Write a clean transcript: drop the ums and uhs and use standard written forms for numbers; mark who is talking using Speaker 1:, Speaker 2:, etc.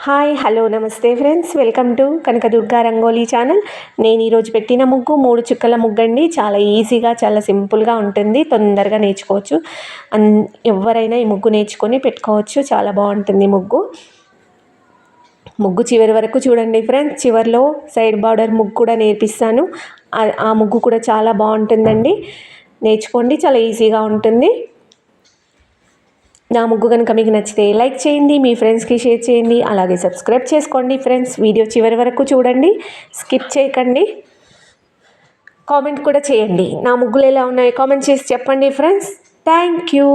Speaker 1: Hi hello నమస్తే friends, welcome to Kanakadurga rangoli channel. నేను ఈరోజు పెట్టిన ముగ్గు 3 చుక్కల ముగ్గు అండి. చాలా ఈజీగా, చాలా సింపుల్గా ఉంటుంది. తొందరగా నేర్చుకోవచ్చు. ఎవరైనా ఈ ముగ్గు నేర్చుకొని పెట్టుకోవచ్చు. చాలా బాగుంటుంది ముగ్గు చివరి వరకు చూడండి ఫ్రెండ్స్. చివరిలో సైడ్ బార్డర్ ముగ్గు కూడా నేర్పిస్తాను. ఆ ముగ్గు కూడా చాలా బాగుంటుందండి. నేర్చుకోండి, చాలా ఈజీగా ఉంటుంది. నా ముగ్గు కనుక మీకు నచ్చితే లైక్ చేయండి, మీ ఫ్రెండ్స్కి షేర్ చేయండి, అలాగే సబ్స్క్రైబ్ చేసుకోండి ఫ్రెండ్స్. వీడియో చివరి వరకు చూడండి, స్కిప్ చేయకండి. కామెంట్ కూడా చేయండి, నా ముగ్గులు ఎలా ఉన్నాయో కామెంట్ చేసి చెప్పండి ఫ్రెండ్స్. Thank you.